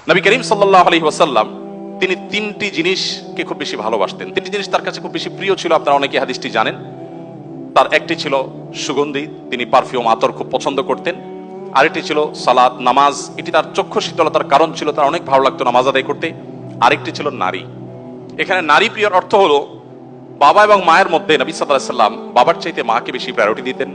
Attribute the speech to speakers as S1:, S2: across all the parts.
S1: নবী করিম সাল্লাল্লাহু আলাইহি ওয়াসাল্লাম তিনি তিনটি জিনিসকে খুব বেশি ভালোবাসতেন। তিনটি জিনিস তার কাছে খুব বেশি প্রিয় ছিল, আপনারা অনেকে হাদিসটি জানেন। তার একটি ছিল সুগন্ধি, তিনি পারফিউম আতর খুব পছন্দ করতেন। আরেকটি ছিল সালাত নামাজ, এটি তার চক্ষু শীতলতার কারণ ছিল, তার অনেক ভালো লাগতো নামাজ আদায় করতে। আরেকটি ছিল নারী। এখানে নারী প্রিয়র অর্থ হলো বাবা এবং মায়ের মধ্যে নবী সাল্লাল্লাহু আলাইহি ওয়াসাল্লাম বাবার চাইতে মাকে বেশি প্রায়োরিটি দিতেন।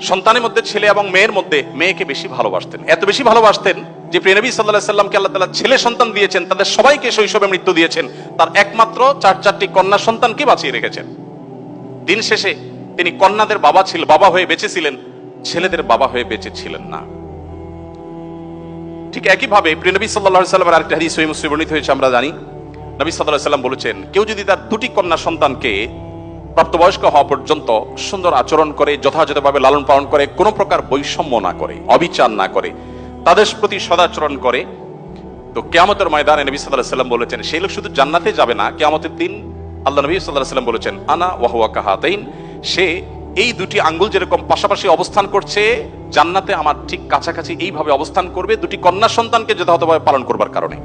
S1: সন্তানের মধ্যে ছেলে এবং মেয়ের মধ্যে মেয়েকে বেশি ভালোবাসতেন। এত বেশি ভালোবাসতেন যে প্রিয় নবী সাল্লাল্লাহু আলাইহি ওয়াসাল্লামকে আল্লাহ তাআলা ছেলে সন্তান দিয়েছেন, তাদের সবাইকে শৈশবে মৃত্যু দিয়েছেন, তার একমাত্র চারটি কন্যা সন্তানকে বাঁচিয়ে রেখেছেন। দিন শেষে তিনি কন্যাদের বাবা হয়ে বেঁচে ছিলেন, ছেলেদের বাবা হয়ে বেঁচে ছিলেন না। ঠিক একইভাবে প্রিয় নবী সাল্লাল্লাহু আলাইহি ওয়াসাল্লামের আরেকটি হাদিস সহিহ মুসলিমে বর্ণিত হয়েছে, আমরা জানি নবী সাল্লাল্লাহু আলাইহি ওয়াসাল্লাম বলেছেন, কেউ যদি তার দুটি কন্যা সন্তানকে প্রাপ্তবয়স্ক হওয়া পর্যন্ত সুন্দর আচরণ করে, যথাযথভাবে লালন পালন করে, কোনো প্রকার বৈষম্য না করে, অবিচার না করে, তাদের প্রতি সদাচরণ করে, তো কিয়ামতের ময়দানে নবী সাল্লাল্লাহু আলাইহি ওয়াসাল্লাম বলেছেন সেই লোক শুধু জান্নাতে যাবে না, কিয়ামতের দিন আল্লাহ নবী সাল্লাল্লাহু আলাইহি ওয়াসাল্লাম বলেছেন, আনা ওয়া হুয়া কাহাতাইন, সে এই দুটি আঙ্গুল যেরকম পাশাপাশি অবস্থান করছে জান্নাতে আমার ঠিক কাছাকাছি এইভাবে অবস্থান করবে দুটি কন্যা সন্তানকে যথাযথভাবে পালন করবার কারণে।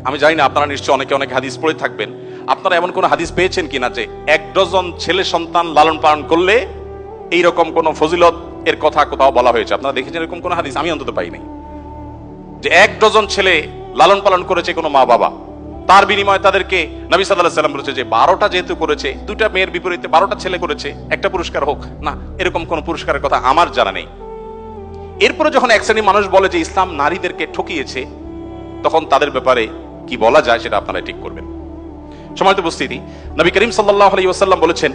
S1: আমি জানি না আপনারা নিশ্চয়ই অনেকে অনেক হাদিস পড়ে থাকবেন, আপনারা এমন কোন হাদিস পেয়েছেন কিনা যে 1 ডজন ছেলে সন্তান লালন পালন করলে এইরকম কোন ফজিলত এর কথা কোথাও বলা হয়েছে? আপনারা দেখেছেন এরকম কোন হাদিস? আমি অন্তত পাই নাই যে 1 ডজন ছেলে লালন পালন করেছে কোনো মা বাবা, তার বিনিময়ে তাদেরকে নবী সাল্লাল্লাহু আলাইহি ওয়াসাল্লাম বলেছে যে 12টা যেহেতু করেছে, দুইটা মেয়ের বিপরীতে 12টা ছেলে করেছে, একটা পুরস্কার হোক না, এরকম কোন পুরস্কারের কথা আমার জানা নেই। এরপরে যখন এক শ্রেণীর মানুষ বলে যে ইসলাম নারীদেরকে ঠকিয়েছে, তখন তাদের ব্যাপারে কি বলা যায় সেটা আপনারা ঠিক করবেন। সম্মানিত উপস্থিতি, নবী করিম সাল্লাল্লাহু আলাইহি ওয়াসাল্লাম বলেছেন,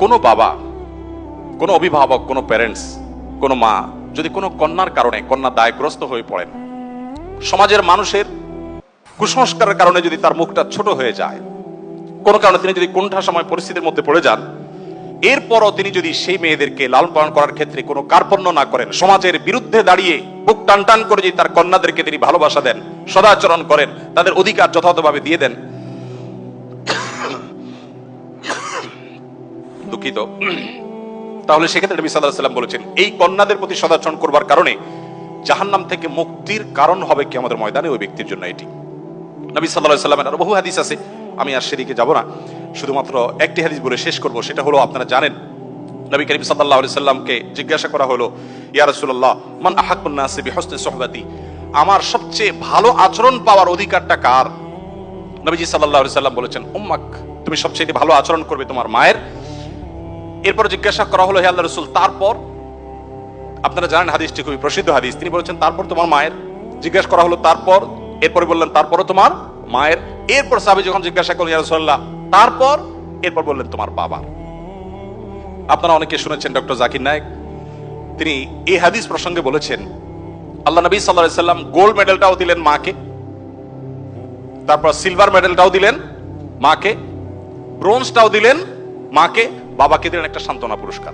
S1: কোন বাবা, কোন অভিভাবক, কোন প্যারেন্টস, কোন মা যদি কোনো কন্যার কারণে কন্যা দায়গ্রস্ত হয়ে পড়েন, সমাজের মানুষের কুসংস্কারের কারণে যদি তার মুখটা ছোট হয়ে যায়, কোনো কারণে তিনি যদি কোনটা সময় পরিস্থিতির মধ্যে পড়ে যান, এরপরও তিনি যদি সেই মেয়েদেরকে লালন পালন করার ক্ষেত্রে কোনো কার্পণ্য না করেন, সমাজের বিরুদ্ধে দাঁড়িয়ে বুক টান টান করে যদি তার কন্যাদেরকে তিনি ভালোবাসা দেন, সদাচরণ করেন, তাদের অধিকার যথাযথভাবে দিয়ে দেন, দুঃখিত, তাহলে সেক্ষেত্রে নবী সাল্লাল্লাহু আলাইহি ওয়াসাল্লাম বলেছেন এই কন্যাদের প্রতি সদাচরণ করবার কারণে জাহান্নাম থেকে মুক্তির কারণ হবে কিয়ামতের ময়দানে ওই ব্যক্তির জন্য। এটি নবী সাল্লাল্লাহু আলাইহি ওয়াসাল্লামের আরো বহু হাদিস আছে, আমি আর সেদিকে যাব না, শুধুমাত্র একটি হাদিস বলে শেষ করব। সেটা হলো, আপনারা জানেন নবী করিম সাল্লাল্লাহু আলাইহি ওয়াসাল্লামকে জিজ্ঞাসা করা হলো, ইয়া রাসূলুল্লাহ মান আহাক্কুন নাসি বিহুসনি সুহবাতি, আমার সবচেয়ে ভালো আচরণ পাওয়ার অধিকারটা কার? নবীজি সাল্লাল্লাহু আলাইহি ওয়াসাল্লাম বলেছেন, উম্মাক, তুমি সবচেয়ে ভালো আচরণ করবে তোমার মায়ের। এরপর জিজ্ঞাসা করা হলো, হে আল্লাহর রাসূল তারপর? আপনারা জানেন হাদিসটি খুবই প্রসিদ্ধ হাদিস, তিনি বলেছেন তারপর তোমার মায়ের। জিজ্ঞাসা করা হলো তারপর, এরপরে বললেন তারপরও তোমার মায়ের। এরপর সাহাবী যখন জিজ্ঞাসা করলেন ইয়া রাসূলুল্লাহ তারপর, এরপর বললেন তোমার বাবা। আপনারা অনেকে শুনেছেন ডক্টর জাকির নায়েক, তিনি এই হাদিস প্রসঙ্গে বলেছেন, আল্লাহ নবী সাল্লাল্লাহু আলাইহি ওয়াসাল্লাম গোল্ড মেডেলটাও দিলেন মাকে, তারপর সিলভার মেডেলটাও দিলেন মাকে, ব্রোঞ্জটাও দিলেন মাকে, বাবাকে দিলেন একটা সান্ত্বনা পুরস্কার।